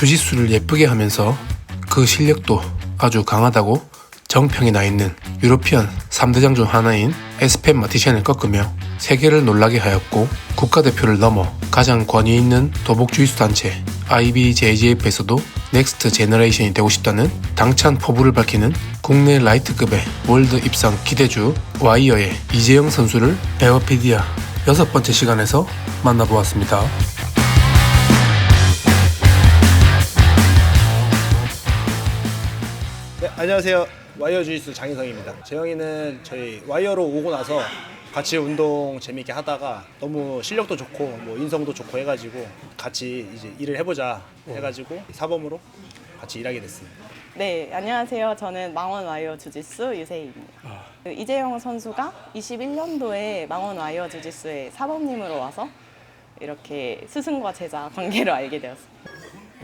주짓수를 예쁘게 하면서 그 실력도 아주 강하다고 정평이 나 있는 유러피언 3대장 중 하나인 에스펜 마티션을 꺾으며 세계를 놀라게 하였고 국가대표를 넘어 가장 권위 있는 도복 주짓수 단체 IBJJF에서도 넥스트 제너레이션이 되고 싶다는 당찬 포부를 밝히는 국내 라이트급의 월드 입상 기대주 와이어의 이재영 선수를 베어피디아 6번째 시간에서 만나보았습니다. 네, 안녕하세요. 와이어 주짓수 장인성입니다. 재영이는 저희 와이어로 오고 나서 같이 운동 재밌게 하다가 너무 실력도 좋고 뭐 인성도 좋고 해가지고 같이 이제 일을 해보자 해가지고 사범으로 같이 일하게 됐습니다. 네, 안녕하세요. 저는 망원 와이어 주짓수 유세희입니다. 그 이재영 선수가 21년도에 망원 와이어 주짓수의 사범님으로 와서 이렇게 스승과 제자 관계로 알게 되었습니다.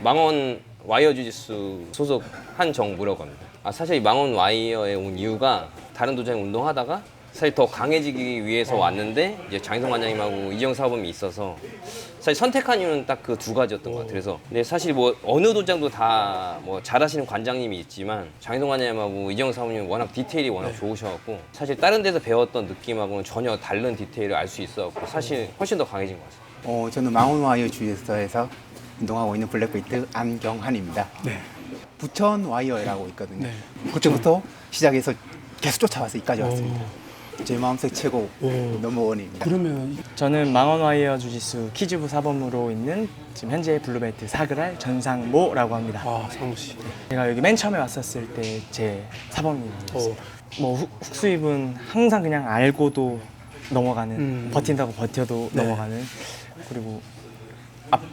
망원 와이어 주짓수 소속 한정무라고 합니다. 사실 이 망원 와이어에 온 이유가 다른 도장에 운동하다가 사실 더 강해지기 위해서 왔는데 이제 장인성 관장님하고 이재영 사범이 있어서 사실 선택한 이유는 딱 그 두 가지였던 것 같아요. 그래서 근데 사실 뭐 어느 도장도 다 뭐 잘하시는 관장님이 있지만 장인성 관장님하고 이재영 사범님은 워낙 디테일이 워낙 좋으셔갖고 사실 다른 데서 배웠던 느낌하고는 전혀 다른 디테일을 알 수 있어갖고 사실 훨씬 더 강해진 것 같아요. 저는 망원 와이어 주짓수에서 운동하고 있는 블랙벨트 안경한입니다. 네. 부천 와이어라고 있거든요. 네. 그때부터 시작해서 계속 쫓아와서 여기까지 왔습니다. 제 마음속 최고 넘버원입니다. 그러면 저는 망원 와이어 주짓수 키즈부 사범으로 있는 지금 현재 블루벨트 사그랄 전상모라고 합니다. 상무 씨. 제가 여기 맨 처음에 왔었을 때 제 사범님이었어요. 뭐 훅수입은 항상 그냥 알고도 넘어가는 버틴다고 버텨도 넘어가는 그리고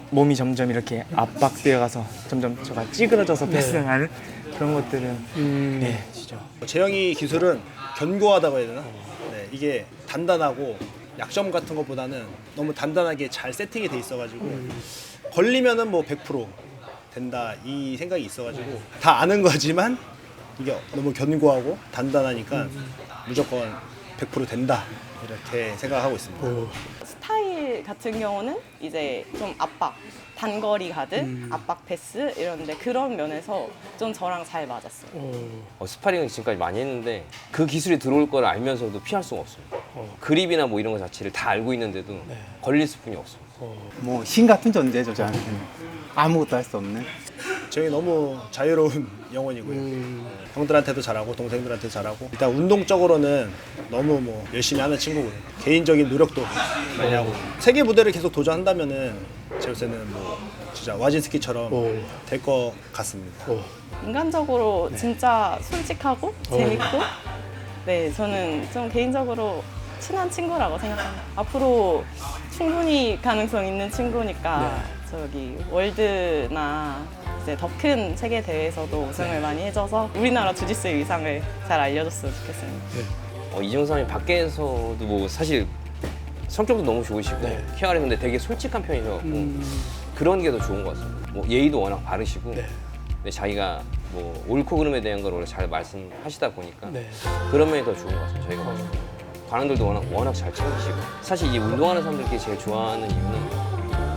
몸이 점점 이렇게 압박되어가서 점점 저가 찌그러져서 패스하는 그런 것들은 네 진짜 재영이 기술은 견고하다고 해야 되나? 네, 이게 단단하고 약점 같은 것보다는 너무 단단하게 잘 세팅이 돼 있어가지고 걸리면은 뭐 100% 된다 이 생각이 있어가지고 다 아는 거지만 이게 너무 견고하고 단단하니까 무조건 100% 된다 이렇게 생각하고 있습니다. 스타일 같은 경우는 이제 좀 압박, 단거리 가드, 압박 패스 이런데 그런 면에서 좀 저랑 잘 맞았어요. 스파링은 지금까지 많이 했는데 그 기술이 들어올 걸 알면서도 피할 수가 없습니다. 그립이나 뭐 이런 거 자체를 다 알고 있는데도 걸릴 수뿐이 없습니다. 뭐 신 같은 존재죠, 저한테는. 아무것도 할 수 없는. 재영이 너무 자유로운 영혼이고요. 형들한테도 잘하고 동생들한테도 잘하고 일단 운동적으로는 너무 뭐 열심히 하는 친구고요. 개인적인 노력도 많이 하고 세계 무대를 계속 도전한다면은 제 요새는 뭐 진짜 와진스키처럼 될 것 같습니다. 인간적으로 진짜 솔직하고 재밌고 네, 저는 좀 개인적으로 친한 친구라고 생각합니다. 앞으로 충분히 가능성 있는 친구니까 저기 월드나 이제 더 큰 세계 대회에서도 우승을 많이 해줘서 우리나라 주짓수의 위상을 잘 알려줬으면 좋겠습니다. 이재영 사범이 밖에서도 뭐 사실 성격도 너무 좋으시고 케어를 했는데 되게 솔직한 편이셔갖고 그런 게 더 좋은 것 같습니다. 뭐 예의도 워낙 바르시고 근데 자기가 뭐 옳고 그름에 대한 걸 원래 잘 말씀하시다 보니까 그런 면이 더 좋은 것 같습니다. 저희가 봤을 때 관원들도 워낙 잘 챙기시고 사실 이 운동하는 사람들끼리 제일 좋아하는 이유는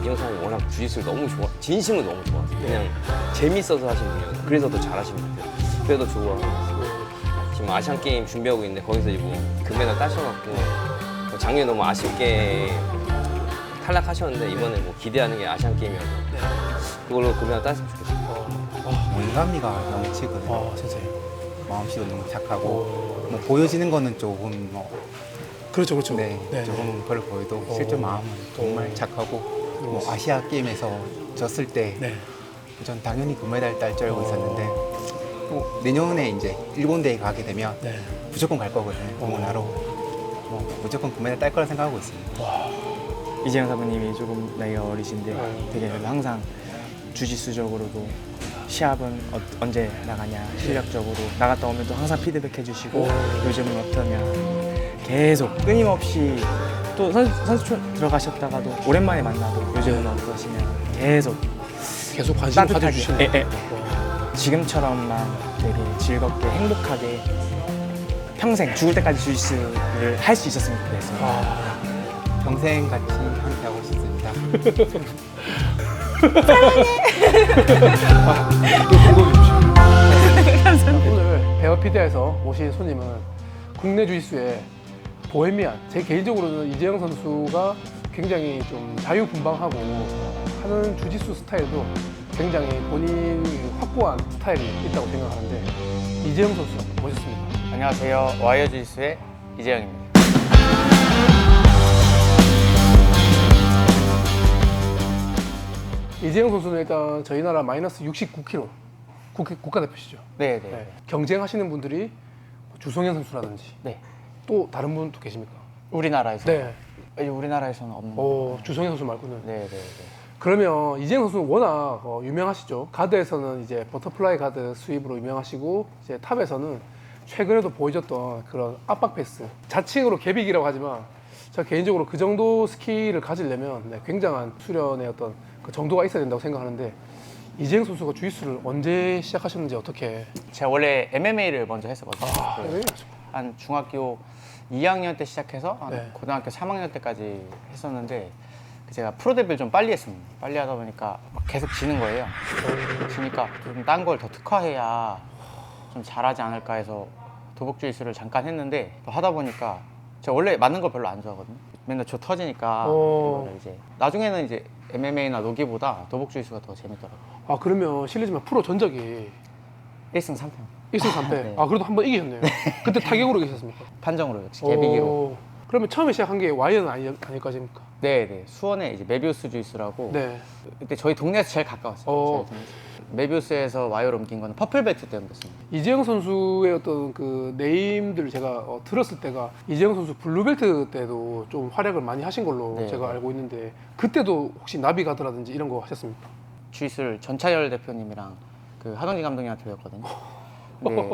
이재영 사범이 워낙 주짓수를 너무 진심으로 너무 좋아하세요. 그냥 재밌어서 하시는 분이거든요. 그래서 더 잘하시는 것 같아요. 그래서 더 좋아하고 지금 아시안 게임 준비하고 있는데 거기서 이제 뭐 금메달 따셔갖고 작년에 너무 아쉽게 탈락하셨는데 이번에 뭐 기대하는 게 아시안 게임이어서 그걸로 금메달 땄으면 좋겠어요. 인간미가 넘치거든요. 진짜요. 마음씨도 너무 착하고 뭐 보여지는 거는 조금 그렇죠. 조금 그걸 보여도 실제 마음은 정말 착하고 뭐 아시아 게임에서 졌을 때 전 당연히 금메달 딸 줄 알고 있었는데 또 내년에 이제 일본 대회 가게 되면 무조건 갈 거거든요. 응원하러 무조건 금메달 딸 거라 생각하고 있습니다. 이재영 사범님이 조금 나이가 어리신데 되게 항상 주짓수적으로도 시합은 언제 나가냐 실력적으로 나갔다 오면 또 항상 피드백 해주시고 요즘은 어떠냐 계속 끊임없이 또 선수 들어가셨다가도 오랜만에 만나도 요즘은 어떠시냐 계속 관심 따뜻하게 가져주시는. 지금처럼만 되게 즐겁게 행복하게 평생 죽을 때까지 주짓수를 할 수 있었으면 좋겠어요. 평생 같이 함께 하고 싶습니다. 오늘 베어피디아에서 모신 손님은 국내 주짓수의 보헤미안, 제 개인적으로는 이재영 선수가 굉장히 좀 자유분방하고 하는 주짓수 스타일도 굉장히 본인 확고한 스타일이 있다고 생각하는데 이재영 선수 모셨습니다. 안녕하세요. 와이어 주짓수의 이재영입니다. 이재영 선수는 일단 저희 나라 마이너스 69kg 국가대표시죠. 네. 네. 경쟁하시는 분들이 주성현 선수라든지 네. 또 다른 분도 계십니까? 우리나라에서? 네. 우리나라에서는 없는. 주성현 선수 말고는. 네. 그러면 이재영 선수는 워낙 유명하시죠. 가드에서는 이제 버터플라이 가드 수입으로 유명하시고 이제 탑에서는 최근에도 보여줬던 그런 압박 패스, 자칭으로 개빅이라고 하지만 저 개인적으로 그 정도 스킬을 가지려면 굉장한 수련의 어떤 그 정도가 있어야 된다고 생각하는데 이재영 선수가 주짓수를 언제 시작하셨는지 어떻게? 제가 원래 MMA를 먼저 했었거든요. 네. 한 중학교 2학년 때 시작해서 한 네. 고등학교 3학년 때까지 했었는데 제가 프로 데뷔를 좀 빨리 했습니다. 빨리 하다 보니까 막 계속 지는 거예요. 지니까 좀 딴 걸 더 특화해야 좀 잘하지 않을까 해서 도복주짓수를 잠깐 했는데 또 하다 보니까 제가 원래 맞는 걸 별로 안 좋아하거든요. 맨날 저 터지니까 이거를 이제 나중에는 이제 MMA나 노기보다 도복주짓수가 더 재밌더라고요. 아 그러면 실례지만 프로 전적이 1승 3패 1승 3패. 네. 아 그래도 한 번 이기셨네요. 그때 타격으로 계셨습니까? 판정으로 역시 개비기로. 그러면 처음에 시작한 게 와이어는 아닐까십니까? 네. 수원에 이제 메비우스 주짓수라고. 네. 그때 저희 동네에서 제일 가까웠어요. 제일 동네에서. 메비우스에서 와이어로 옮긴 건 퍼플벨트 때 옮겼습니다. 이재영 선수의 어떤 그 네임들을 제가 들었을 때가 이재영 선수 블루벨트 때도 좀 활약을 많이 하신 걸로 네. 제가 알고 있는데 그때도 혹시 나비가드라든지 이런 거 하셨습니까? 주짓수를 전차열 대표님이랑 그 하동진 감독님한테 배웠거든요. 근데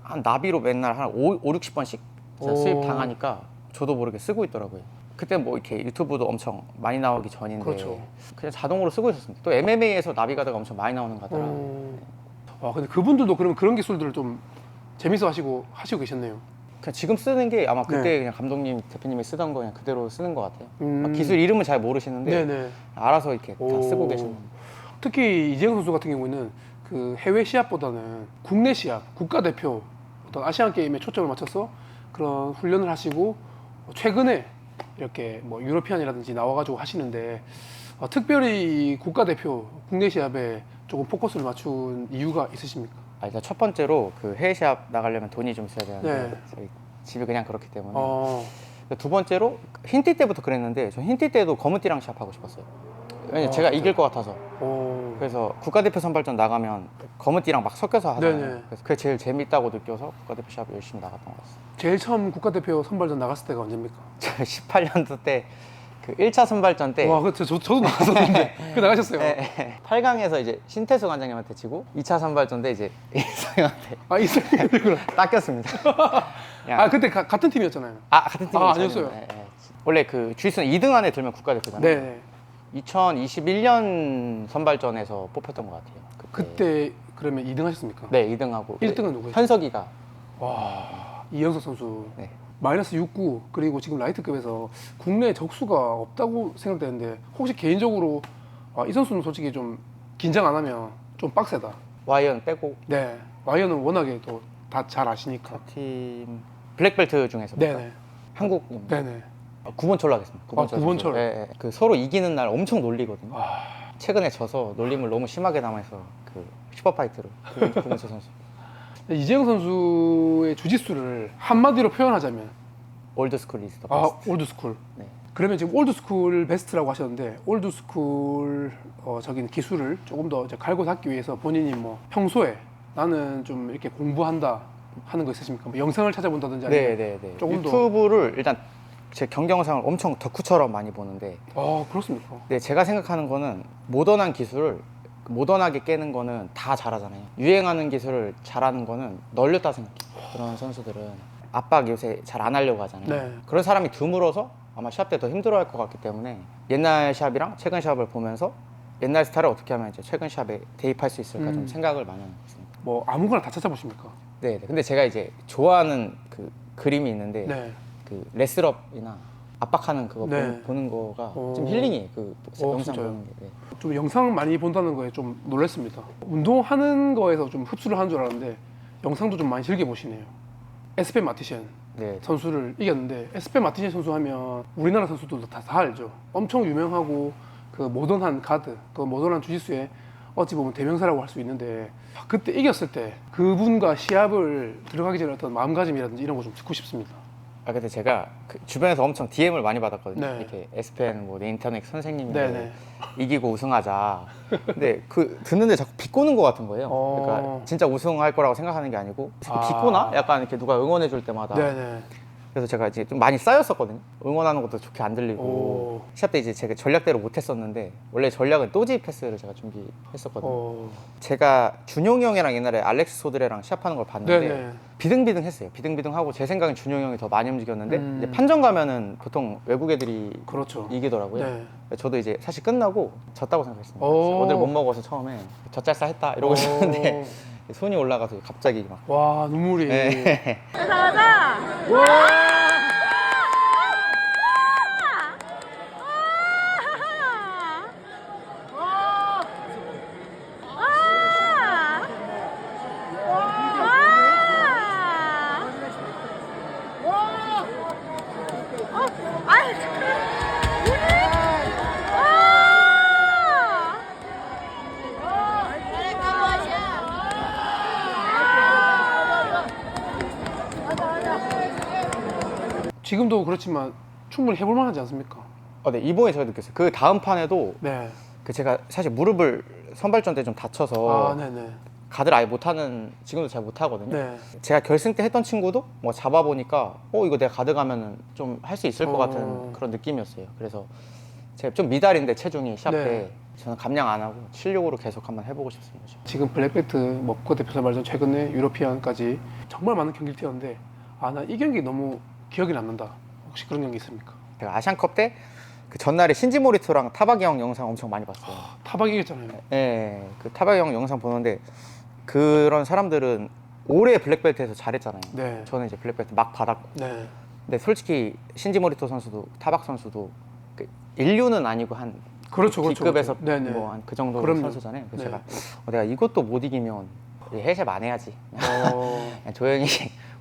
한 나비로 맨날 한 60번씩 수입 당하니까 저도 모르게 쓰고 있더라고요. 그때 뭐 이렇게 유튜브도 엄청 많이 나오기 전인데 그렇죠. 그냥 자동으로 쓰고 있었습니다. 또 MMA에서 나비가드가 엄청 많이 나오는 거 같더라. 근데 그분들도 그러면 그런 기술들을 좀 재밌어 하시고 계셨네요. 그냥 지금 쓰는 게 아마 그때 네. 그냥 감독님, 대표님이 쓰던 거 그냥 그대로 쓰는 것 같아요. 음. 막 기술 이름은 잘 모르시는데 네네. 알아서 이렇게 다 쓰고 계시는. 특히 이재영 선수 같은 경우에는 그 해외 시합보다는 국내 시합, 국가대표 어떤 아시안 게임에 초점을 맞춰서 그런 훈련을 하시고 최근에 이렇게 뭐 유러피안이라든지 나와가지고 하시는데 특별히 국가대표 국내 시합에 조금 포커스를 맞춘 이유가 있으십니까? 일단 첫 번째로 그 해외 시합 나가려면 돈이 좀 있어야 되는데 네. 저희 집이 그냥 그렇기 때문에. 두 번째로 흰띠 때부터 그랬는데 전 흰띠 때도 검은띠랑 시합하고 싶었어요. 왜냐면 제가 이길 것 같아서. 그래서 국가대표 선발전 나가면 검은띠랑 막 섞여서 하잖아요. 네네. 그래서 그게 제일 재밌다고 느껴서 국가대표 시합 열심히 나갔던 것 같아요. 제일 처음 국가대표 선발전 나갔을 때가 언제입니까? 제가 18년도 때 그 1차 선발전 때 와, 그렇죠. 저도 나갔었는데 그 나가셨어요. 8강에서 이제 신태수 관장님한테 지고 2차 선발전 때 이제 이성형한테 이승훈. 닦였습니다. 그때 같은 팀이었잖아요. 같은 팀이었어요. 아니었어요. 원래 그 주짓수는 2등 안에 들면 국가대표잖아요. 네. 2021년 선발전에서 뽑혔던 것 같아요. 그때 그러면 2등 하셨습니까? 네, 2등하고 1등은 누구예요? 현석이가. 와, 이영석 선수. 네. 마이너스 69 그리고 지금 라이트급에서 국내 적수가 없다고 생각되는데 혹시 개인적으로 이 선수는 솔직히 좀 긴장 안 하면 좀 빡세다. 와이어는 빼고. 네. 와이어는 워낙에 또 다 잘 아시니까. 팀 블랙벨트 중에서 네네. 한국 네네. 9번철로 하겠습니다. 9번철. 9번철. 네. 그 서로 이기는 날 엄청 놀리거든요. 최근에 져서 놀림을 너무 심하게 담아서 그 슈퍼파이트로 김은철 선수. 이재영 선수의 주짓수를 한마디로 표현하자면 올드스쿨 이즈 더 베스트. 올드스쿨. 네. 그러면 지금 올드스쿨 베스트라고 하셨는데 올드스쿨 적인 기술을 조금 더 이제 갈고 닦기 위해서 본인이 뭐 평소에 나는 좀 이렇게 공부한다 하는 거 있으십니까? 뭐 영상을 찾아본다든지 아니면 네. 조금 더. 유튜브를 일단 제 경기 영상을 엄청 덕후처럼 많이 보는데 그렇습니까? 네, 제가 생각하는 거는 모던한 기술을 모던하게 깨는 거는 다 잘하잖아요. 유행하는 기술을 잘하는 거는 널렸다 생각해요. 그런 선수들은 압박 요새 잘 안 하려고 하잖아요. 네. 그런 사람이 드물어서 아마 시합 때 더 힘들어할 것 같기 때문에 옛날 시합이랑 최근 시합을 보면서 옛날 스타일을 어떻게 하면 이제 최근 시합에 대입할 수 있을까 좀 생각을 많이 하고 있습니다. 뭐 아무거나 다 찾아보십니까? 네. 근데 제가 이제 좋아하는 그 그림이 있는데 네. 그 레슬업이나 압박하는 그거 네. 보는 거가 오. 좀 힐링이에요. 그 영상 진짜요? 보는 게. 네. 좀 영상 많이 본다는 거에 좀 놀랐습니다. 운동하는 거에서 좀 흡수를 하는 줄 알았는데 영상도 좀 많이 즐겨 보시네요. 에스펜 마티션 네. 선수를 이겼는데 에스펜 마티션 선수 하면 우리나라 선수들도 다 알죠. 엄청 유명하고 그 모던한 가드, 그 모던한 주짓수의 어찌 보면 대명사라고 할 수 있는데 그때 이겼을 때 그분과 시합을 들어가기 전에 어떤 마음가짐이라든지 이런 거 좀 듣고 싶습니다. 아 근데 제가 그 주변에서 엄청 DM을 많이 받았거든요. 네. 이렇게 에스펜 뭐 네임터넥 선생님이 네네. 이기고 우승하자. 근데 그 듣는데 자꾸 비꼬는 것 같은 거예요. 그러니까 진짜 우승할 거라고 생각하는 게 아니고 비꼬나? 약간 이렇게 누가 응원해 줄 때마다. 네네. 그래서 제가 이제 좀 많이 쌓였었거든요. 응원하는 것도 좋게 안 들리고 오. 시합 때 이제 제가 전략대로 못했었는데 원래 전략은 또지 패스를 제가 준비했었거든요. 제가 준용이 형이랑 옛날에 알렉스 소드레랑 시합하는 걸 봤는데 네네. 비등비등했어요. 비등비등하고 제 생각엔 준용이 형이 더 많이 움직였는데 이제 판정 가면은 보통 외국 애들이 그렇죠. 이기더라고요. 네. 저도 이제 사실 끝나고 졌다고 생각했습니다. 오. 오늘 못 먹어서 처음에 젖잘싸했다 이러고 있었는데 손이 올라가서 갑자기 막 와 눈물이. 네. 지금도 그렇지만 충분히 해볼 만하지 않습니까? 네, 이번에 제가 느꼈어요. 그 다음 판에도 네. 그 제가 사실 무릎을 선발전 때 좀 다쳐서 아 네네. 가드를 아예 못하는 지금도 잘 못하거든요. 네. 제가 결승 때 했던 친구도 뭐 잡아보니까 이거 내가 가드 가면은 좀 할 수 있을 것 같은 그런 느낌이었어요. 그래서 제가 좀 미달인데 체중이 시합 네. 때 저는 감량 안 하고 실력으로 계속 한번 해보고 싶습니다. 지금 블랙벨트 뭐 국가대표 선발전 최근에 유로피안까지 정말 많은 경기를 뛰었는데 나 이 경기 너무 기억이 남는다. 혹시 그런 경기 있습니까? 제가 아시안컵 때 그 전날에 신지 모리토랑 타바기 형 영상 엄청 많이 봤어요. 타박 이겼잖아요. 네, 그 타바기 형 영상 보는데 그런 사람들은 올해 블랙벨트에서 잘했잖아요. 네. 저는 이제 블랙벨트 막 받았고. 네. 근데 솔직히 신지 모리토 선수도 타박 선수도 그 인류는 아니고 한 그렇죠, 그렇죠. B급에서 네네. 뭐 한 그 정도 그럼요. 선수잖아요. 그래서 네. 제가 내가 이것도 못 이기면 해셉 안 해야지. 어, 그냥 조용히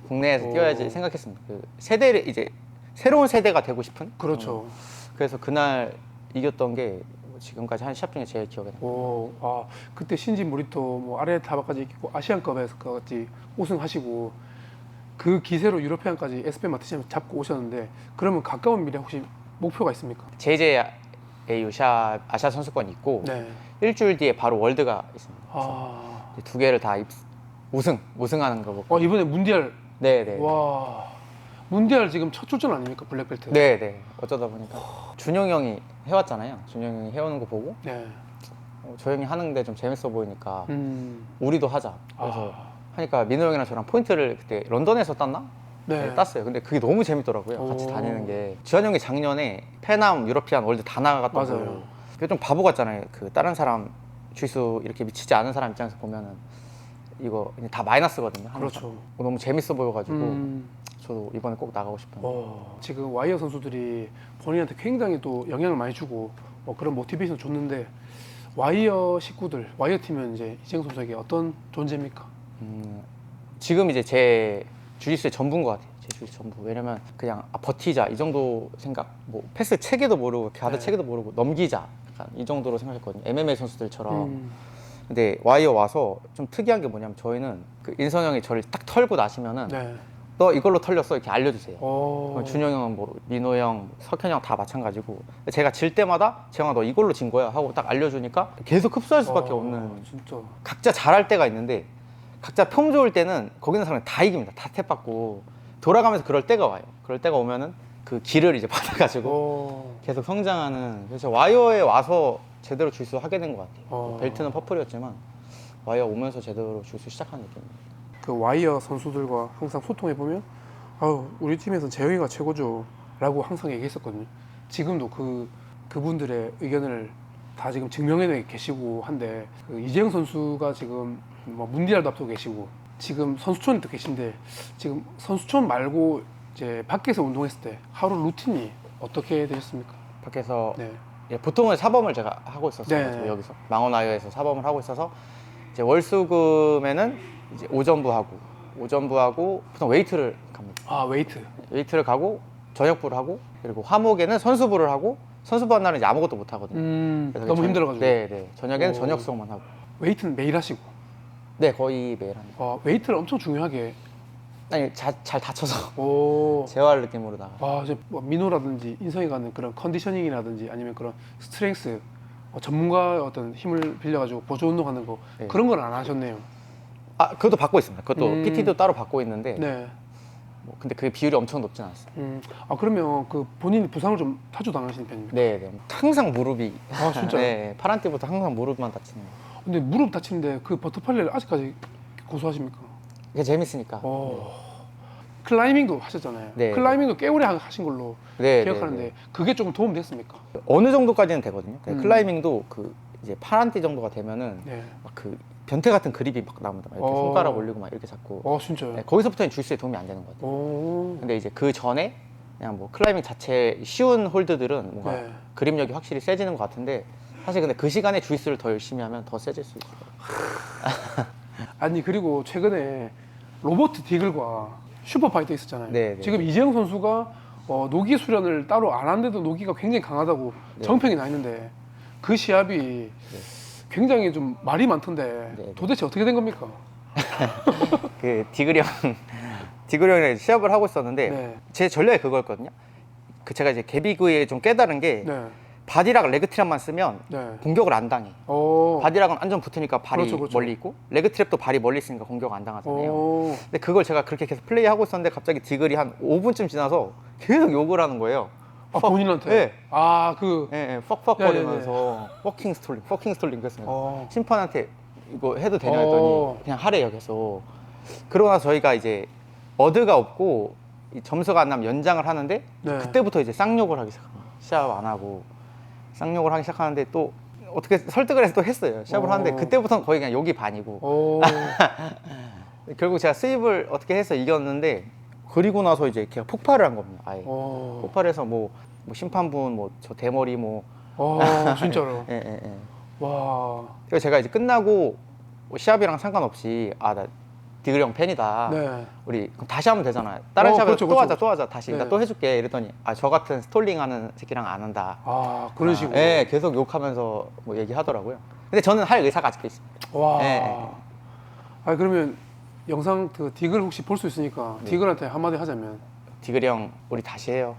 국내에서 오. 뛰어야지 생각했습니다. 그 세대를 이제 새로운 세대가 되고 싶은. 그렇죠. 그래서 그날 이겼던 게 지금까지 한 시합 중에 제일 기억에 나요. 그때 신지 모리토 뭐 아래 타박까지 이기고 아시안컵에서까지 우승하시고 그 기세로 유로피안까지 에스펜 마티션 잡고 오셨는데 그러면 가까운 미래 혹시 목표가 있습니까? JJAU 아시아 선수권 있고 네. 일주일 뒤에 바로 월드가 있습니다. 아, 두 개를 다 우승하는 거 보고. 이번에 문디알. 네네. 와, 문디알 지금 첫 출전 아닙니까 블랙벨트? 네네. 어쩌다 보니까 준용이 형이 해왔잖아요. 준용이 형이 해오는 거 보고 네. 저 형이 하는데 좀 재밌어 보이니까 우리도 하자. 그래서 아. 하니까 민호 형이랑 저랑 포인트를 그때 런던에서 땄나? 네. 네, 땄어요. 근데 그게 너무 재밌더라고요. 같이 오. 다니는 게. 지환 형이 작년에 페남, 유러피안, 월드 다 나갔던 맞아요. 거예요. 그게 좀 바보 같잖아요. 그 다른 사람 주짓수 이렇게 미치지 않은 사람 입장에서 보면은 이거 그냥 다 마이너스거든요. 항상. 그렇죠. 너무 재밌어 보여가지고 음. 저도 이번에 꼭 나가고 싶어요. 지금 와이어 선수들이 본인한테 굉장히 또 영향을 많이 주고 뭐 그런 모티베이션 줬는데 와이어 식구들, 와이어 팀은 이제 이재영 선수에게 어떤 존재입니까? 지금 이제 제 주짓수의 전부인 것 같아요. 제 주짓수 전부. 왜냐면 그냥 버티자 이 정도 생각. 뭐 패스 체계도 모르고 가드 네. 체계도 모르고 넘기자. 약간 이 정도로 생각했거든요. MMA 선수들처럼. 음. 근데 와이어 와서 좀 특이한 게 뭐냐면 저희는 그 인선 형이 저를 딱 털고 나시면은 네. 너 이걸로 털렸어 이렇게 알려주세요. 오. 준영 형은 뭐 민호 형, 석현 형 다 마찬가지고 제가 질 때마다 재영아 너 이걸로 진 거야 하고 딱 알려주니까 계속 흡수할 수밖에 없는. 진짜. 각자 잘할 때가 있는데 각자 폼 좋을 때는 거기 있는 사람이 다 이깁니다. 다 탭받고 돌아가면서 그럴 때가 와요. 그럴 때가 오면은 그 기를 이제 받아가지고 오. 계속 성장하는. 그래서 와이어에 와서 제대로 주짓수 하게 된 것 같아요. 벨트는 퍼플이었지만 와이어 오면서 제대로 주짓수 시작하는 느낌입니다. 그 와이어 선수들과 항상 소통해 보면 우리 팀에서는 재영이가 최고죠 라고 항상 얘기했었거든요. 지금도 그분들의 의견을 다 지금 증명해 계시고 한데 그 이재영 선수가 지금 뭐 문디알도 앞두고 계시고 지금 선수촌에 또 계신데 지금 선수촌 말고 이제 밖에서 운동했을 때 하루 루틴이 어떻게 되셨습니까? 밖에서 네. 예, 보통은 사범을 제가 하고 있었어요. 네. 여기서 망원아이어에서 사범을 하고 있어서 이제 월수금에는 이제 오전부하고 보통 웨이트를 갑니다. 아 웨이트. 웨이트를 가고 저녁부를 하고 그리고 화목에는 선수부를 하고 선수부 한 날은 이제 아무것도 못 하거든요. 그래서 너무 힘들어가지고. 네. 저녁에는 오. 저녁 수업만 하고. 웨이트는 매일 하시고. 네, 거의 매일 합니다. 웨이트를 엄청 중요하게. 아니 잘 다쳐서 오. 재활 느낌으로 나가. 이제 뭐 민호라든지 인성이 가는 그런 컨디셔닝이라든지 아니면 그런 스트렝스 전문가의 어떤 힘을 빌려가지고 보조 운동하는 거 네. 그런 건 안 하셨네요. 아, 그것도 받고 있습니다. 그것도 PT도 따로 받고 있는데 네. 뭐 근데 그 비율이 엄청 높진 않았어요. 그러면 그 본인이 부상을 좀 자주 당하시는 편입니까? 네. 항상 무릎이. 아 진짜. 네, 파란띠부터 항상 무릎만 다치는 거. 근데 무릎 다치는데 그 버터플레이를 아직까지 고수하십니까? 이게 재밌으니까. 클라이밍도 하셨잖아요. 네. 클라이밍도 꽤 오래 하신 걸로 네, 기억하는데 네. 그게 조금 도움 됐습니까? 어느 정도까지는 되거든요. 클라이밍도 그 이제 파란띠 정도가 되면은 네. 막 그 변태 같은 그립이 막 나옵니다. 막 이렇게 손가락 올리고 막 이렇게 잡고. 진짜요? 네, 거기서부터는 주짓수에 도움이 안 되는 것 같아요. 근데 이제 그 전에 그냥 뭐 클라이밍 자체 쉬운 홀드들은 뭔가 네. 그립력이 확실히 세지는 것 같은데 사실 근데 그 시간에 주짓수를 더 열심히 하면 더 세질 수 있어요. 아니 그리고 최근에 로버트 디글과 슈퍼파이터 있었잖아요. 네, 네. 지금 이재영 선수가 노기 수련을 따로 안 하는데도 노기가 굉장히 강하다고 네. 정평이 나 있는데 그 시합이 굉장히 좀 말이 많던데 네. 도대체 어떻게 된 겁니까? 그 디글형이랑 시합을 하고 있었는데 네. 제 전략이 그거였거든요. 그 제가 이제 개비그에 좀 깨달은 게 네. 바디락 레그트랩만 쓰면 네. 공격을 안 당해. 오. 바디락은 완전 붙으니까 발이 그렇죠. 멀리 있고 레그트랩도 발이 멀리 있으니까 공격 안 당하잖아요. 오. 근데 그걸 제가 그렇게 계속 플레이하고 있었는데 갑자기 디글이 한 5분쯤 지나서 계속 욕을 하는 거예요. 본인한테? 네. 네. 퍽퍽거리면서 퍼킹 스톨링 그랬습니다. 심판한테 이거 해도 되냐 했더니 그냥 하래요 계속. 그러고 나서 저희가 이제 어드가 없고 이 점수가 안 나면 연장을 하는데 네. 그때부터 이제 쌍욕을 하기 시작합니다. 시합 안 하고 쌍욕을 하기 시작하는데 또 어떻게 설득을 해서 또 했어요. 시합을 하는데 그때부터는 거의 그냥 욕이 반이고 결국 제가 스윕을 어떻게 해서 이겼는데 그리고 나서 이제 걔가 폭발을 한 겁니다. 아예 폭발해서 뭐 심판분 뭐 저 대머리 뭐 진짜로. 예. 와. 그래서 제가 이제 끝나고 뭐 시합이랑 상관없이 나 디글 형 팬이다. 네. 우리 그럼 다시 하면 되잖아요. 다른 시합에서 그렇죠, 또 그렇죠. 하자 다시 네. 나 또 해줄게 이랬더니 저 같은 스톨링하는 새끼랑 안 한다. 그런 식으로. 예, 계속 욕하면서 뭐 얘기하더라고요. 근데 저는 할 의사가 아직도 있습니다. 와. 예. 그러면 영상 그 디글 혹시 볼 수 있으니까 디글한테 한마디 하자면. 디글 형 우리 다시 해요.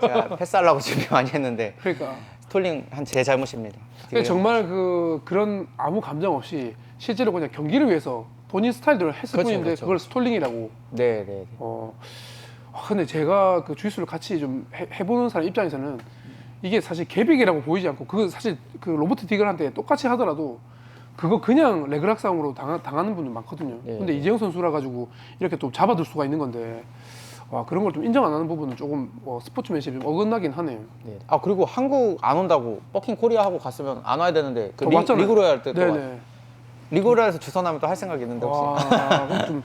제가 패스하려고 준비 많이 했는데 그러니까. 스톨링 한 제 잘못입니다. 디글 형. 정말 그런 아무 감정 없이 실제로 그냥 경기를 위해서 본인 스타일대로 했을 그렇죠, 뿐인데 그렇죠. 그걸 스톨링이라고. 네. 근데 제가 그 주짓수를 같이 좀 해보는 사람 입장에서는 이게 사실 개빅이라고 보이지 않고 그 사실 그 로버트 디글한테 똑같이 하더라도 그거 그냥 레그락 싸움으로 당하는 분들 많거든요. 네. 근데 이재영 선수라 가지고 이렇게 또 잡아둘 수가 있는 건데 그런 걸 좀 인정 안 하는 부분은 조금 스포츠맨십이 좀 어긋나긴 하네요. 네. 그리고 한국 안 온다고 버킹 코리아 하고 갔으면 안 와야 되는데 그 왔잖아요. 리그로얄 할 때 또 네네. 리그로얄에서 주선하면 또 할 생각이 있는데 혹시 그건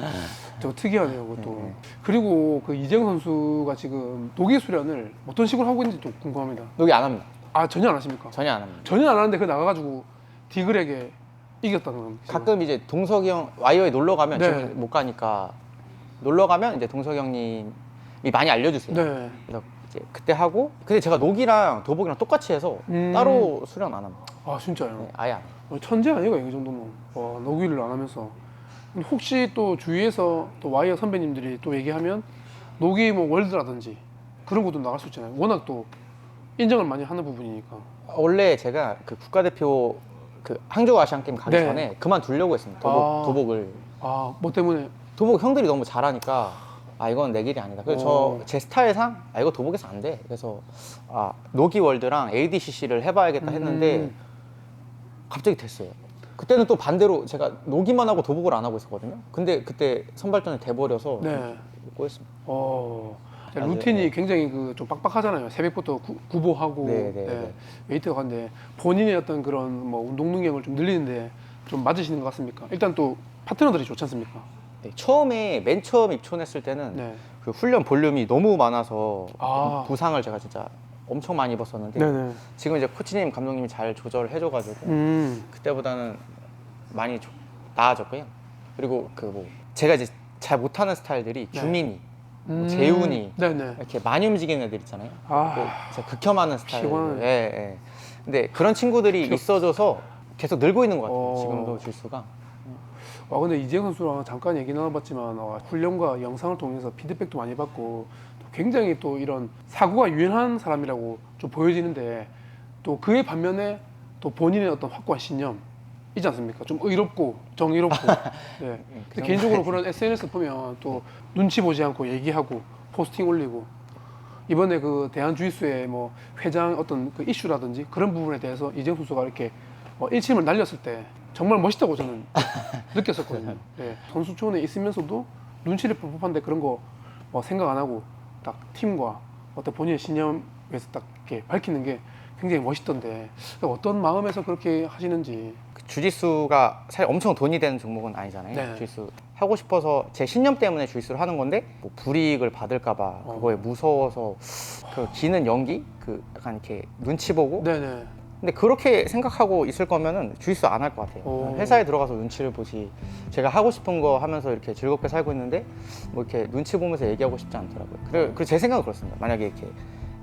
좀 특이하네요, 그것도. 그리고 그 이재영 선수가 지금 노기 수련을 어떤 식으로 하고 있는지 좀 궁금합니다. 여기 안 합니다. 전혀 안 하십니까? 전혀 안 합니다. 전혀 안 하는데 그 나가가지고 디글에게 이겼다는 겁니다. 가끔 이제 동석이 형 와이어에 놀러 가면 네. 지금 못 가니까 놀러 가면 이제 동석이 형님이 많이 알려주세요. 네. 그래서 이제 그때 하고 근데 제가 녹이랑 도복이랑 똑같이 해서 따로 수련 안 합니다. 진짜요? 네, 아예 안 해요. 천재 아니가 이 정도면. 노기를 안 하면서. 근데 혹시 또 주위에서 또 와이어 선배님들이 또 얘기하면 노기 뭐 월드라든지 그런 것도 나갈 수 있잖아요. 워낙 또 인정을 많이 하는 부분이니까. 원래 제가 그 국가대표 그 항저우 아시안 게임 가기 네. 전에 그만두려고 했습니다. 도복을. 뭐 때문에? 도복 형들이 너무 잘하니까 이건 내 길이 아니다. 그래서 제 스타일상 이거 도복에서 안 돼. 그래서 노기 월드랑 ADCC를 해봐야겠다 했는데 갑자기 됐어요. 그때는 또 반대로 제가 노기만 하고 도복을 안 하고 있었거든요. 근데 그때 선발전에 돼버려서 꼬였습니다. 루틴이 굉장히 좀 빡빡하잖아요. 새벽부터 구보하고 네. 웨이트가 간데 본인의 어떤 그런 뭐 운동 능력을 좀 늘리는데 좀 맞으시는 것 같습니까? 일단 또 파트너들이 좋지 않습니까? 네, 맨 처음 입촌했을 때는 그 훈련 볼륨이 너무 많아서 아. 부상을 제가 진짜 엄청 많이 입었었는데 네네. 지금 이제 코치님 감독님이 잘 조절을 해줘가지고 그때보다는 많이 나아졌고요. 그리고 그 뭐 제가 이제 잘 못하는 스타일들이 규민이, 뭐 재훈이 네네. 이렇게 많이 움직이는 애들 있잖아요. 아. 그 진짜 극혐하는 스타일. 피곤하네. 예, 예. 근데 그런 친구들이 있어줘서 계속 늘고 있는 것 같아요. 지금도 주짓수가. 근데 이재영 선수랑 잠깐 얘기 나눠봤지만 훈련과 영상을 통해서 피드백도 많이 받고 또 굉장히 또 이런 사고가 유연한 사람이라고 좀 보여지는데 또 그의 반면에 또 본인의 어떤 확고한 신념 있지 않습니까? 좀 의롭고 정의롭고. 네. 근데 개인적으로 그런 SNS 보면 또 눈치 보지 않고 얘기하고 포스팅 올리고 이번에 그 대한주짓수의 뭐 회장 어떤 그 이슈라든지 그런 부분에 대해서 이재영 선수가 이렇게 일침을 날렸을 때 정말 멋있다고 저는 느꼈었거든요. 네. 선수촌에 있으면서도 눈치를 볼 법한데 그런 거 생각 안 하고 딱 팀과 어떤 본인의 신념에서 딱 이렇게 밝히는 게 굉장히 멋있던데 어떤 마음에서 그렇게 하시는지. 주짓수가 사실 엄청 돈이 되는 종목은 아니잖아요. 네. 주짓수 하고 싶어서 제 신념 때문에 주짓수를 하는 건데 뭐 불이익을 받을까봐 그거에 무서워서 그 기는 연기, 그 약간 이렇게 눈치 보고. 네네. 근데 그렇게 생각하고 있을 거면은 주짓수 안 할 것 같아요. 회사에 들어가서 눈치를 보지. 제가 하고 싶은 거 하면서 이렇게 즐겁게 살고 있는데 뭐 이렇게 눈치 보면서 얘기하고 싶지 않더라고요. 그리고 제 생각은 그렇습니다. 만약에 이렇게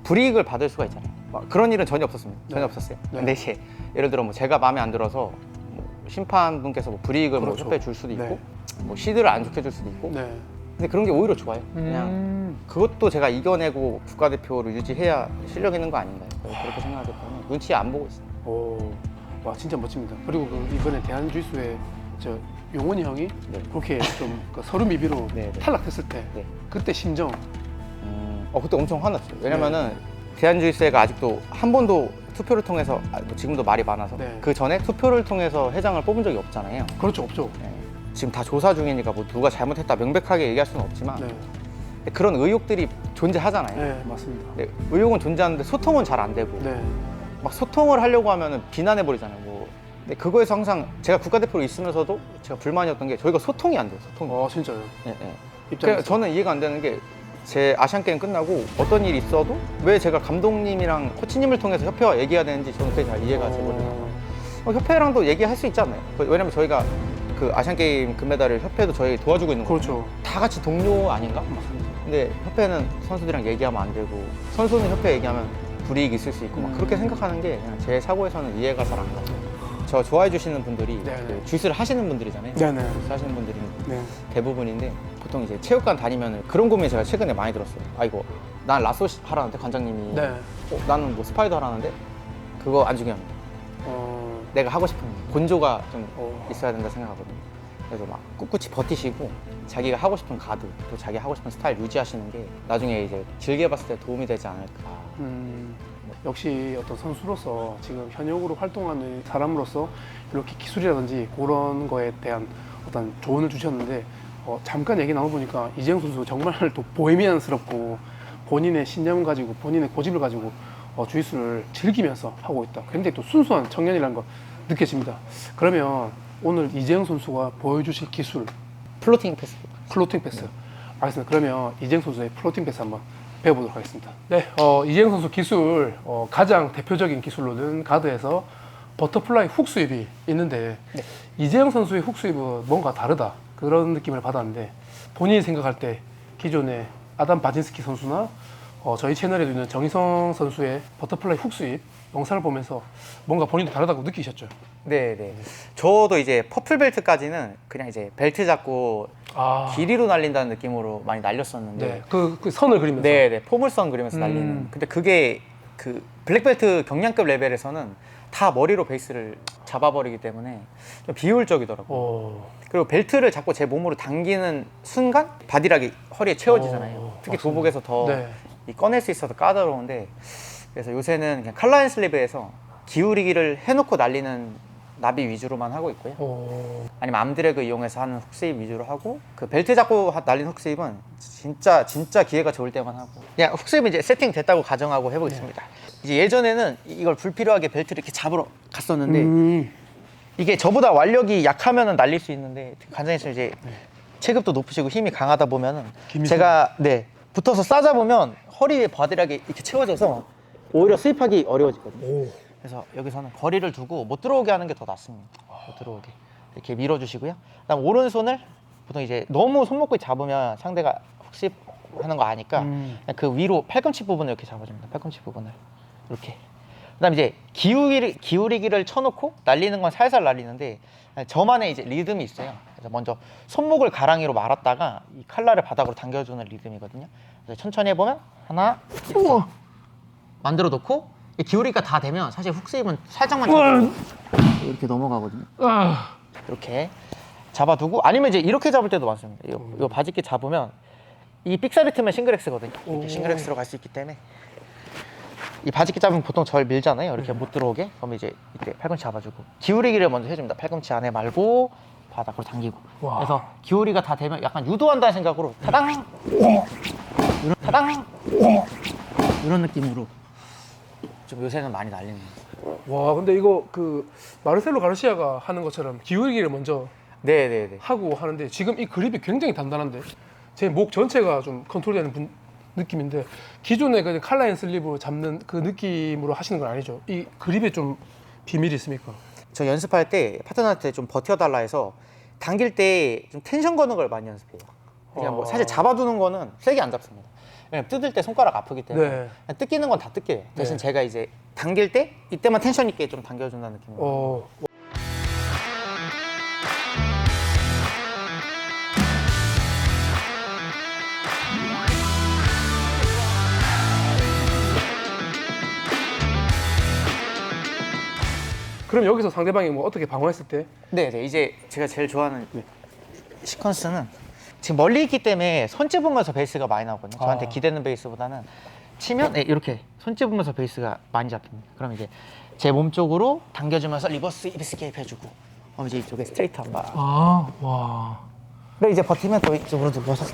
불이익을 받을 수가 있잖아요. 막 그런 일은 전혀 없었습니다. 전혀 없었어요. 네. 근데 이제 예를 들어 뭐 제가 마음에 안 들어서 뭐 심판분께서 뭐 불이익을 그렇죠. 뭐 협회에 줄 수도 있고 네. 뭐 시드를 안 좋게 줄 수도 있고. 네. 근데 그런 게 오히려 좋아요. 그냥 그것도 제가 이겨내고 국가대표를 유지해야 실력 있는 거 아닌가요? 그렇게 생각하기 때문에 눈치 안 보고 있어요. 와 진짜 멋집니다. 그리고 그 이번에 대한주짓수의 저 용원이 형이 네. 그렇게 좀 그 서류 미비로 네, 네. 탈락했을 때 네. 그때 심정. 그때 엄청 화났죠. 왜냐면은 대한주짓수회가 아직도 한 번도 투표를 통해서 뭐 지금도 말이 많아서 네. 그 전에 투표를 통해서 회장을 뽑은 적이 없잖아요. 그렇죠, 없죠. 네. 지금 다 조사 중이니까 뭐 누가 잘못했다 명백하게 얘기할 수는 없지만 네. 근데 그런 의혹들이 존재하잖아요. 네, 맞습니다. 근데 의혹은 존재하는데 소통은 잘 안 되고 네. 막 소통을 하려고 하면은 비난해 버리잖아요. 뭐. 근데 그거에서 항상 제가 국가대표로 있으면서도 제가 불만이었던 게 저희가 소통이 안 돼요. 소통이. 진짜요. 네, 네. 입장에서. 그러니까 저는 이해가 안 되는 게 제 아시안 게임 끝나고 어떤 일이 있어도 왜 제가 감독님이랑 코치님을 통해서 협회와 얘기해야 되는지 저는 그게 잘 이해가 되거든요. 협회랑도 얘기할 수 있잖아요. 왜냐면 저희가 그 아시안 게임 금메달을 협회도 저희 도와주고 있는 거죠. 그렇죠. 다 같이 동료 아닌가? 근데 협회는 선수들이랑 얘기하면 안 되고 선수는 협회 얘기하면 불이익이 있을 수 있고 막 그렇게 생각하는 게 그냥 제 사고에서는 이해가 잘 안 가요. 저 좋아해 주시는 분들이 네. 그 주짓수를 하시는 분들이잖아요. 네네. 주짓수 하시는 분들이 네. 대부분인데 보통 이제 체육관 다니면 그런 고민 제가 최근에 많이 들었어요. 이거 난 라쏘 하라는데 관장님이 네. 나는 뭐 스파이더 하라는데 그거 안 중요합니다. 내가 하고 싶은 곤조가 좀 있어야 된다 생각하거든요. 그래서 막 꿋꿋이 버티시고 자기가 하고 싶은 가드 또 자기 하고 싶은 스타일 유지하시는 게 나중에 이제 길게 봤을 때 도움이 되지 않을까. 역시 어떤 선수로서 지금 현역으로 활동하는 사람으로서 이렇게 기술이라든지 그런 거에 대한 어떤 조언을 주셨는데 잠깐 얘기 나눠보니까 이재영 선수 정말 또 보헤미안스럽고 본인의 신념을 가지고 본인의 고집을 가지고 주짓수를 즐기면서 하고 있다. 굉장히 또 순수한 청년이라는 거 느껴집니다. 그러면 오늘 이재영 선수가 보여주실 기술 플로팅 패스. 플로팅 패스. 알겠습니다. 그러면 이재영 선수의 플로팅 패스 한번 배워보도록 하겠습니다. 네, 이재영 선수 기술 가장 대표적인 기술로는 가드에서 버터플라이 훅 스윕이 있는데 이재영 선수의 훅 스윕은 뭔가 다르다 그런 느낌을 받았는데 본인이 생각할 때 기존의 아담 바진스키 선수나 저희 채널에도 있는 정희성 선수의 버터플라이 훅 스윕 영상을 보면서 뭔가 본인도 다르다고 느끼셨죠? 네네. 저도 이제 퍼플 벨트까지는 그냥 이제 벨트 잡고 길이로 날린다는 느낌으로 많이 날렸었는데. 네, 그 선을 그리면서. 네네. 포물선 그리면서 날리는. 근데 그게 그 블랙벨트 경량급 레벨에서는 다 머리로 베이스를 잡아버리기 때문에 좀 비효율적이더라고요. 그리고 벨트를 자꾸 제 몸으로 당기는 순간 바디락이 허리에 채워지잖아요. 특히 도복에서 더 꺼낼 수 있어서 까다로운데 그래서 요새는 그냥 칼라인 슬리브에서 기울이기를 해놓고 날리는 나비 위주로만 하고 있고요. 아니면 암드래그 이용해서 하는 훅스윕 위주로 하고 그 벨트 잡고 날리는 훅스윕은 진짜 기회가 좋을 때만 하고 그냥 훅스윕이 이제 세팅 됐다고 가정하고 해보겠습니다. 이제 예전에는 이걸 불필요하게 벨트를 이렇게 잡으러 갔었는데 이게 저보다 완력이 약하면은 날릴 수 있는데 관장님처럼 이제 체급도 높으시고 힘이 강하다 보면은 제가 붙어서 싸잡으면 허리에 바디락이 이렇게 채워져서 오히려 스윕하기 어려워지거든요. 그래서 여기서는 거리를 두고 못 들어오게 하는 게 더 낫습니다. 못 들어오게 이렇게 밀어주시고요. 그다음 오른손을 보통 이제 너무 손목을 잡으면 상대가 훅십 하는 거 아니까 그냥 그 위로 팔꿈치 부분을 이렇게 잡아줍니다. 팔꿈치 부분을 이렇게. 그다음 이제 기울이기를 쳐놓고 날리는 건 살살 날리는데 저만의 이제 리듬이 있어요. 그래서 먼저 손목을 가랑이로 말았다가 이 칼날을 바닥으로 당겨주는 리듬이거든요. 그래서 천천히 해보면 하나 만들어 놓고 기울이가 다 되면 사실 훅스입은 살짝만 잡아도 이렇게 넘어가거든요. 이렇게 잡아두고 아니면 이제 이렇게 잡을 때도 많습니다. 이거 바지끼 잡으면 이 삑사리 트면 싱글엑스거든요. 이렇게 싱글엑스로 갈 수 있기 때문에 이 바지끼 잡으면 보통 절 밀잖아요. 이렇게 못 들어오게. 그럼 이제 이때 팔꿈치 잡아주고 기울이기를 먼저 해줍니다. 팔꿈치 안에 말고 바닥으로 당기고. 그래서 기울이가 다 되면 약간 유도한다는 생각으로 타당 이런 타당 이런 느낌으로 좀 요새는 많이 날리는 거예요. 와, 근데 이거 그 마르셀로 가르시아가 하는 것처럼 기울기를 먼저 네네네. 하고 하는데 지금 이 그립이 굉장히 단단한데 제 목 전체가 좀 컨트롤되는 느낌인데 기존의 그 칼라인 슬립으로 잡는 그 느낌으로 하시는 건 아니죠? 이 그립에 좀 비밀이 있습니까? 저 연습할 때 파트너한테 좀 버텨달라 해서 당길 때 좀 텐션 거는 걸 많이 연습해요. 그냥 뭐 사실 잡아두는 거는 세게 안 잡습니다. 왜냐면 뜯을 때 손가락 아프기 때문에 네. 그냥 뜯기는 건 다 뜯겨요. 대신 네. 제가 이제 당길 때 이때만 텐션 있게 좀 당겨준다는 느낌으로. 그럼 여기서 상대방이 뭐 어떻게 방어했을 때? 네네. 이제 제가 제일 좋아하는 시퀀스는 지금 멀리 있기 때문에 손 집으면서 베이스가 많이 나오거든요. 저한테 기대는 베이스보다는 치면 네, 이렇게 손 집으면서 베이스가 많이 잡힙니다. 그럼 이제 제 몸 쪽으로 당겨주면서 리버스 이비스케이프 해주고 그럼 이제 이쪽에 스트레이트 한 발. 와. 그리고 이제 버티면 또 이쪽으로 눌러서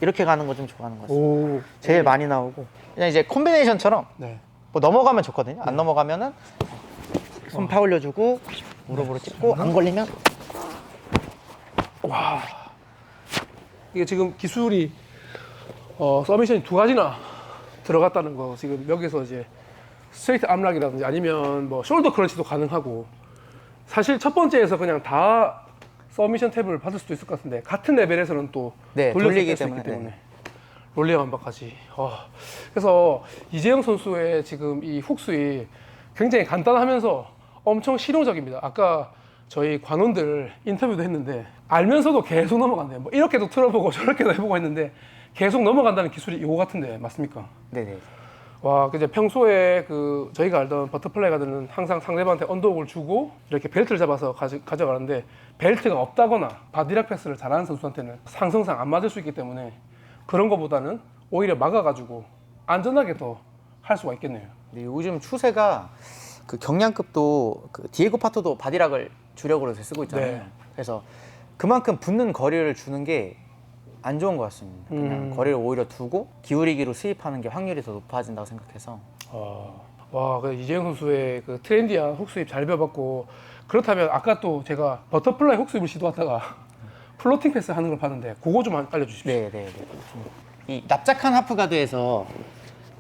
이렇게 가는 거 좀 좋아하는 것 같아요. 오. 제일 많이 나오고 그냥 이제 콤비네이션처럼 네. 뭐 넘어가면 좋거든요. 안 넘어가면은 손 파 올려주고 무릎으로 찝고 안 걸리면 이게 지금 기술이 서미션이 두 가지나 들어갔다는 거 지금 여기서 이제 스트레이트 암락이라든지 아니면 뭐 숄더 크런치도 가능하고 사실 첫 번째에서 그냥 다 서미션 탭을 받을 수도 있을 것 같은데 같은 레벨에서는 또 네, 돌려서 돌리기 뺄수 때문에, 있기 때문에 롤링 완박까지. 그래서 이재영 선수의 지금 이 훅스이 굉장히 간단하면서 엄청 실용적입니다. 아까 저희 관원들 인터뷰도 했는데 알면서도 계속 넘어간대요. 뭐 이렇게도 틀어보고 저렇게도 해보고 했는데 계속 넘어간다는 기술이 이거 같은데 맞습니까? 네네. 와, 이제 평소에 그 저희가 알던 버터플라이 가드는 항상 상대방한테 언더옥을 주고 이렇게 벨트를 잡아서 가져가는데 벨트가 없다거나 바디락 패스를 잘하는 선수한테는 상성상 안 맞을 수 있기 때문에 그런 거보다는 오히려 막아가지고 안전하게 더 할 수가 있겠네요. 네, 요즘 추세가 그 경량급도 그 디에고 파토도 바디락을 주력으로 쓰고 있잖아요. 네. 그래서 그만큼 붙는 거리를 주는 게 안 좋은 것 같습니다. 그냥 거리를 오히려 두고 기울이기로 수입하는 게 확률이 더 높아진다고 생각해서. 와, 그 이재영 선수의 그 트렌디한 훅스입 잘 배워봤고 그렇다면 아까 또 제가 버터플라이 훅스입을 시도하다가 플로팅 패스 하는 걸 봤는데 그거 좀 알려주십시오. 네네. 이 납작한 하프가드에서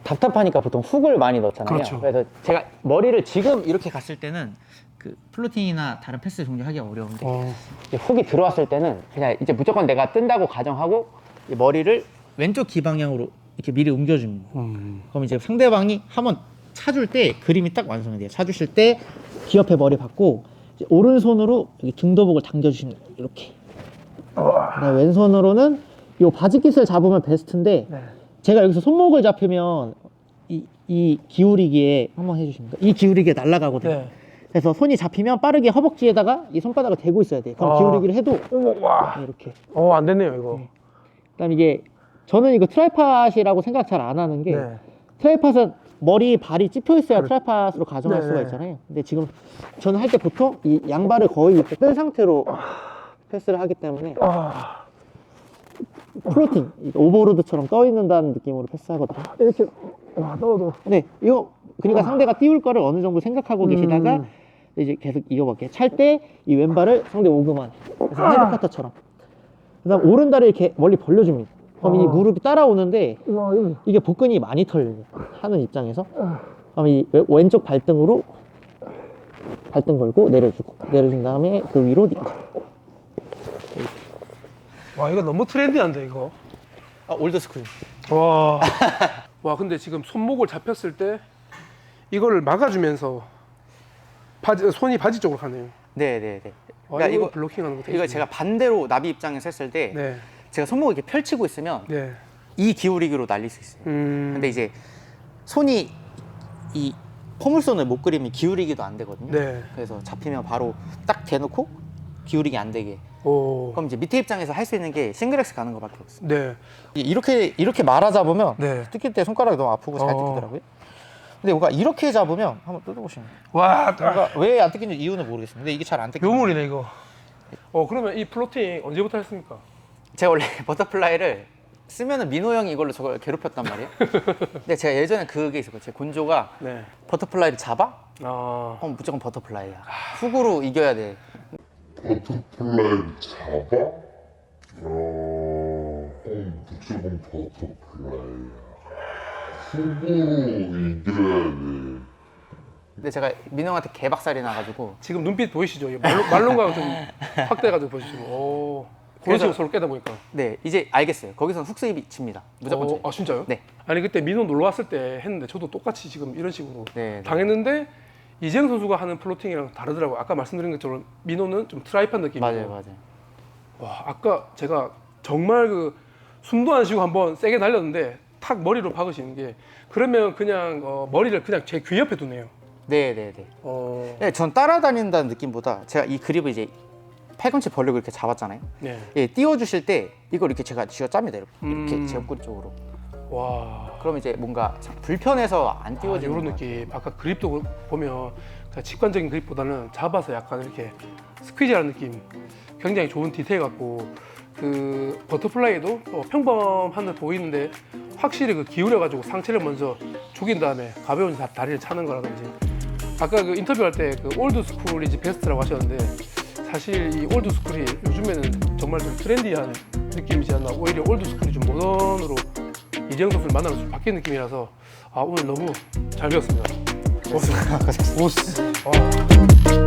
답답하니까 보통 훅을 많이 넣잖아요. 그렇죠. 그래서 제가 머리를 지금 이렇게 갔을 때는 그 플로팅이나 다른 패스 종류 하기가 어려운데 이제 훅이 들어왔을 때는 그냥 이제 무조건 내가 뜬다고 가정하고 이 머리를 왼쪽 귀 방향으로 이렇게 미리 옮겨줍니다. 그럼 이제 상대방이 한번 차줄 때 그림이 딱 완성이 돼요. 차주실 때 귀 옆에 머리 받고 이제 오른손으로 여기 등도복을 당겨주시면 이렇게. 그다음에 왼손으로는 이 바지깃을 잡으면 베스트인데 제가 여기서 손목을 잡히면 이 기울이기에 한번 해주십니까? 이 기울이기에 날아가거든요. 네. 그래서 손이 잡히면 빠르게 허벅지에다가 이 손바닥을 대고 있어야 돼요. 그럼 기울이기를 해도 이렇게. 안 됐네요, 이거. 그다음에 이게 저는 이거 트라이팟이라고 생각 잘 안 하는 게 네. 트라이팟은 머리 발이 찝혀 있어야 트라이팟으로 가정할 네. 수가 있잖아요. 근데 지금 저는 할 때 보통 이 양발을 거의 이렇게 뺀 상태로 패스를 하기 때문에 플로팅, 오버로드처럼 떠 있는다는 느낌으로 패스하거든요. 이렇게 넣어도. 네, 이거 그러니까 상대가 띄울 거를 어느 정도 생각하고 계시다가 이제 계속 이거밖에 찰 때 이 왼발을 상대 오그만 그래서 헤드커터처럼 그다음 오른다리를 이렇게 멀리 벌려줍니다. 그럼 이 무릎이 따라오는데 이게 복근이 많이 털려요. 하는 입장에서. 그럼 이 왼쪽 발등으로 발등 걸고 내려준 다음에 그 위로 와 이거 너무 트렌디한데 이거. 올드 스쿨. 와. 와 근데 지금 손목을 잡혔을 때 이거를 막아주면서 손이 바지 쪽으로 가네요. 네네네. 와, 그러니까 이거 이거 블로킹하는 거 되게 이거 제가 반대로 나비 입장에서 했을 때 네. 제가 손목을 이렇게 펼치고 있으면 네. 이 기울이기로 날릴 수 있어요. 음. 근데 이제 손이 이 포물선을 못 그리면 기울이기도 안 되거든요. 네. 그래서 잡히면 바로 딱 대놓고 기울이기 안 되게. 오. 그럼 이제 밑에 입장에서 할 수 있는 게 싱글엑스 가는 거밖에 없어요. 네. 이렇게 말아 잡으면 네. 뜯길 때 손가락이 너무 아프고 잘 뜯기더라고요. 근데 뭔가 이렇게 잡으면 한번 뜯어보시면 와. 뭔가 왜 안 뜯기는지 이유는 모르겠습니다. 근데 이게 잘 안 뜯겨요. 요물이네 이거. 그러면 이 플로팅 언제부터 했습니까? 제가 원래 버터플라이를 쓰면은 민호 형이 이걸로 저걸 괴롭혔단 말이에요. 근데 제가 예전에 그게 있었거든요. 제 곤조가 네. 버터플라이를 잡아? 아. 그럼 무조건 버터플라이야. 훅으로 이겨야 돼. 버터플라이를 잡아? 무조건 버터플라이야. 후보로 이겨야 돼. 근데 제가 민호 형한테 개박살이 나가지고 지금 눈빛 보이시죠? 이거 말론가 좀 확대해가지고 보시죠. 오. 그런 식으로 서로 깨다 보니까. 네 이제 알겠어요. 거기서는 훅 스윕이 칩니다. 무조건. 아 진짜요? 네. 아니 그때 민호 놀러 왔을 때 했는데 저도 똑같이 지금 이런 식으로 네, 네. 당했는데 이재영 선수가 하는 플로팅이랑 다르더라고요. 아까 말씀드린 것처럼 민호는 좀 트라이판 느낌이고. 맞아요. 와 아까 제가 정말 그 숨도 안 쉬고 한번 세게 날렸는데 탁 머리로 박으시는 게 그러면 그냥 머리를 그냥 제 귀 옆에 두네요. 네네네. 네, 전 따라다닌다는 느낌보다 제가 이 그립을 이제 팔꿈치 벌리고 이렇게 잡았잖아요. 네. 예, 띄워주실 때 이걸 이렇게 제가 쥐어짭니다. 이렇게 제 옆구리 쪽으로. 와. 그럼 이제 뭔가 불편해서 안 띄워지는 이런 것 같아요. 느낌. 아까 그립도 보면 그냥 직관적인 그립보다는 잡아서 약간 이렇게 스퀴즈하는 느낌. 굉장히 좋은 디테일 같고 그 버터플라이도 평범한 듯 보이는데 확실히 그 기울여가지고 상체를 먼저 죽인 다음에 가벼운 다리를 차는 거라든지 아까 그 인터뷰할 때 그 올드 스쿨이지 베스트라고 하셨는데 사실 이 올드 스쿨이 요즘에는 정말 좀 트렌디한 느낌이지 않나. 오히려 올드 스쿨이 좀 모던으로 이재영 선수를 만나면서 좀 바뀐 느낌이라서 오늘 너무 잘 배웠습니다. 고맙습니다. 고맙습니다.